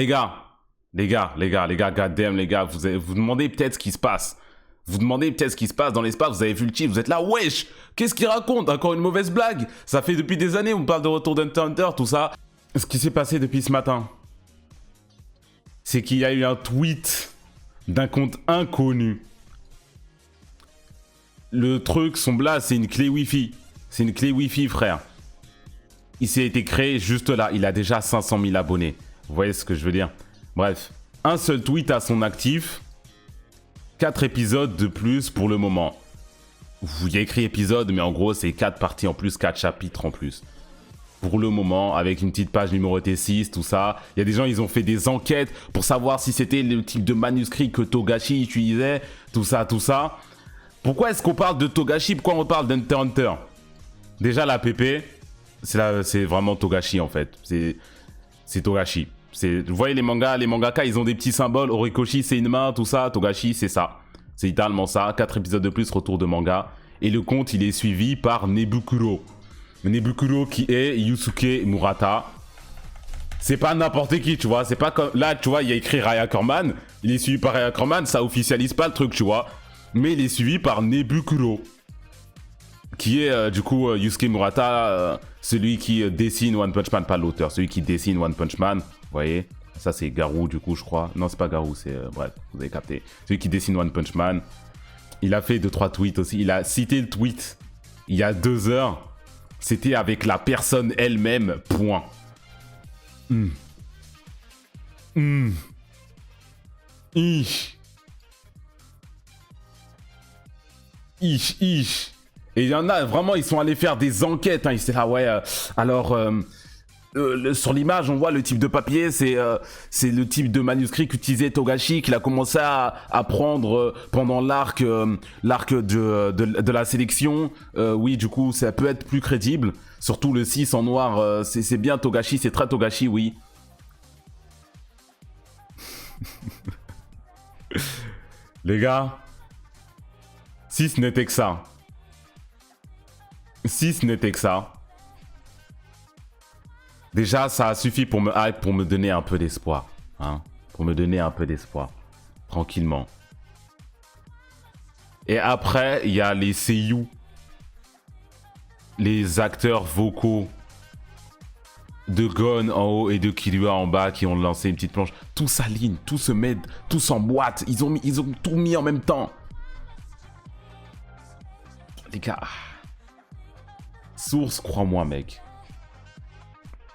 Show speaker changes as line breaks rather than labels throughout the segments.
goddamn, les gars, vous demandez peut-être ce qui se passe. Vous demandez peut-être ce qui se passe dans l'espace, vous avez vu le titre, vous êtes là, wesh, qu'est-ce qu'il raconte? Encore une mauvaise blague? Ça fait depuis des années, on me parle de retour d'Hunter x Hunter, tout ça. Ce qui s'est passé depuis ce matin, c'est qu'il y a eu un tweet d'un compte inconnu. Le truc, son blast, c'est une clé Wi-Fi. C'est une clé Wi-Fi, frère. Il s'est été créé juste là, il a déjà 500 000 abonnés. Vous voyez ce que je veux dire? Bref, un seul tweet à son actif. 4 épisodes de plus pour le moment. Il y a écrit épisode, mais en gros, c'est 4 parties en plus, 4 chapitres en plus. Pour le moment, avec une petite page numérotée 6, tout ça. Il y a des gens, ils ont fait des enquêtes pour savoir si c'était le type de manuscrit que Togashi utilisait, tout ça, tout ça. Pourquoi est-ce qu'on parle de Togashi? Pourquoi on parle d'Hunter x Hunter? Déjà, la PP, c'est vraiment Togashi, en fait. C'est Togashi. Vous voyez les mangaka, ils ont des petits symboles. Horikoshi, c'est une main, tout ça. Togashi, c'est ça. C'est littéralement ça. 4 épisodes de plus, retour de manga. Et le compte, il est suivi par Nebukuro. Nebukuro qui est Yusuke Murata. C'est pas n'importe qui, tu vois. C'est pas comme... Là, tu vois, il y a écrit Raya Corman. Il est suivi par Raya Corman. Ça officialise pas le truc, tu vois. Mais il est suivi par Nebukuro. Qui est, du coup, Yusuke Murata, celui qui dessine One Punch Man, pas l'auteur. Celui qui dessine One Punch Man. Vous voyez, ça c'est Garou du coup je crois. Non c'est pas Garou, c'est bref, vous avez capté. Celui qui dessine One Punch Man. Il a fait 2-3 tweets aussi. Il a cité le tweet il y a 2 heures. C'était avec la personne elle-même, point. Ish. Et il y en a, vraiment, ils sont allés faire des enquêtes. Hein. Ils étaient là, ouais, alors... sur l'image, on voit le type de papier, c'est le type de manuscrit qu'utilisait Togashi, qu'il a commencé à prendre pendant l'arc de la sélection. Oui, du coup, ça peut être plus crédible. Surtout le 6 en noir, c'est bien Togashi, c'est très Togashi, oui. Les gars, si ce n'était que ça. Si ce n'était que ça. Déjà, ça a suffi pour me hype, pour me donner un peu d'espoir. Hein, pour me donner un peu d'espoir. Tranquillement. Et après, il y a les seiyuu. Les acteurs vocaux de Gon en haut et de Killua en bas qui ont lancé une petite planche. Tout s'aligne, tout se met, tout s'emboîte. Ils ont tout mis en même temps. Les gars. Source, crois-moi, mec.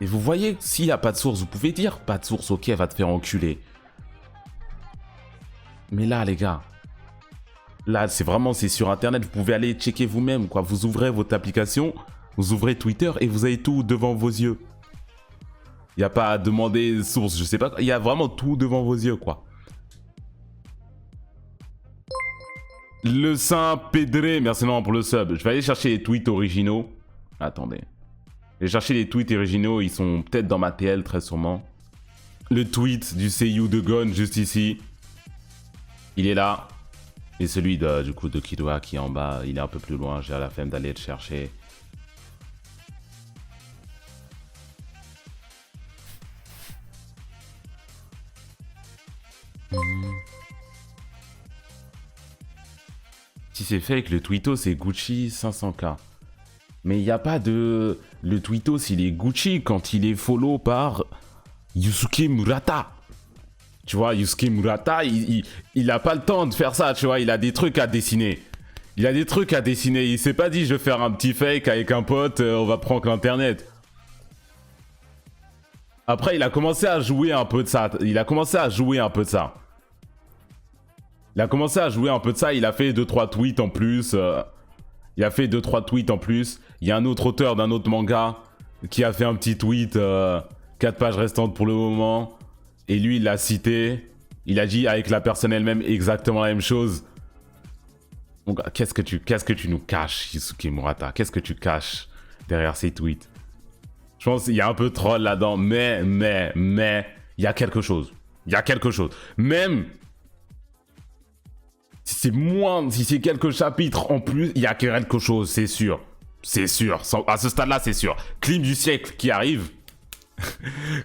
Et vous voyez, s'il n'y a pas de source, vous pouvez dire pas de source, ok, elle va te faire enculer. Mais là, les gars, là, c'est sur Internet, vous pouvez aller checker vous-même, quoi. Vous ouvrez votre application, vous ouvrez Twitter et vous avez tout devant vos yeux. Il n'y a pas à demander source, je sais pas, il y a vraiment tout devant vos yeux, quoi. Le Saint Pédré, merci non pour le sub. Je vais aller chercher les tweets originaux. Attendez. J'ai cherché les tweets originaux, ils sont peut-être dans ma TL très sûrement. Le tweet du seiyuu de Gon juste ici. Il est là. Et celui du coup de Killua qui est en bas, il est un peu plus loin, j'ai la flemme d'aller le chercher. Si c'est fake, le tweetos c'est Gucci 500K. Mais il n'y a pas de... Le tweetos, il est Gucci quand il est follow par Yusuke Murata. Tu vois, Yusuke Murata, il a pas le temps de faire ça, tu vois. Il a des trucs à dessiner. Il s'est pas dit, je vais faire un petit fake avec un pote, on va prendre l'internet. Après, il a commencé à jouer un peu de ça. Il a fait 2-3 tweets en plus. Il y a un autre auteur d'un autre manga qui a fait un petit tweet, 4 pages restantes pour le moment. Et lui, il l'a cité. Il a dit avec la personne elle-même exactement la même chose. Donc, qu'est-ce que tu nous caches, Yusuke Murata? Qu'est-ce que tu caches derrière ces tweets? Je pense qu'il y a un peu de troll là-dedans, mais, il y a quelque chose. Même si c'est quelques chapitres en plus, il y a quelque chose, c'est sûr. À ce stade-là, c'est sûr. Clip du siècle qui arrive.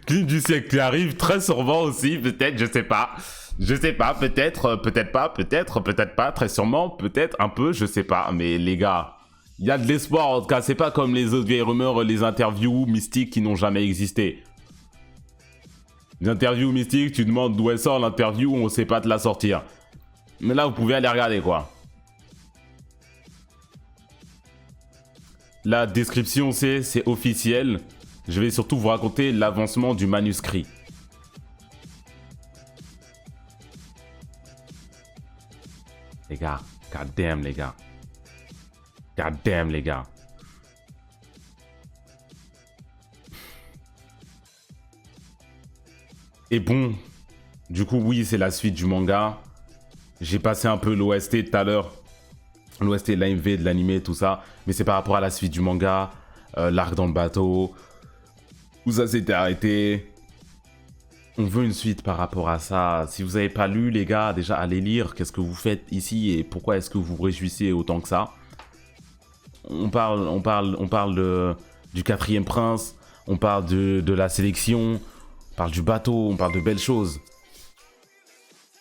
Clip du siècle qui arrive, très sûrement aussi, peut-être, je sais pas. Je sais pas, peut-être, peut-être pas, peut-être pas, très sûrement, peut-être un peu, je sais pas. Mais les gars, il y a de l'espoir en tout cas, c'est pas comme les autres vieilles rumeurs, les interviews mystiques qui n'ont jamais existé. Les interviews mystiques, tu demandes d'où elle sort l'interview, on sait pas te la sortir. Mais là, vous pouvez aller regarder quoi. La description, c'est officiel. Je vais surtout vous raconter l'avancement du manuscrit. Les gars, god damn les gars. God damn les gars. Et bon, du coup oui c'est la suite du manga. J'ai passé un peu l'OST tout à l'heure. L'OST, l'AMV, de l'animé, tout ça. Mais c'est par rapport à la suite du manga. L'arc dans le bateau. Où ça s'était arrêté. On veut une suite par rapport à ça. Si vous n'avez pas lu, les gars, déjà allez lire. Qu'est-ce que vous faites ici et pourquoi est-ce que vous vous réjouissez autant que ça? On parle du quatrième prince. On parle de la sélection. On parle du bateau. On parle de belles choses.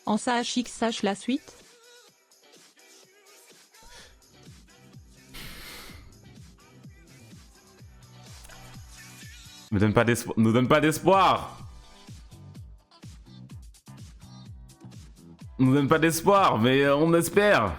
En sache X sache la suite.
Ne donne pas d'espoir. Nous donne pas d'espoir. Nous donne pas d'espoir, mais on espère.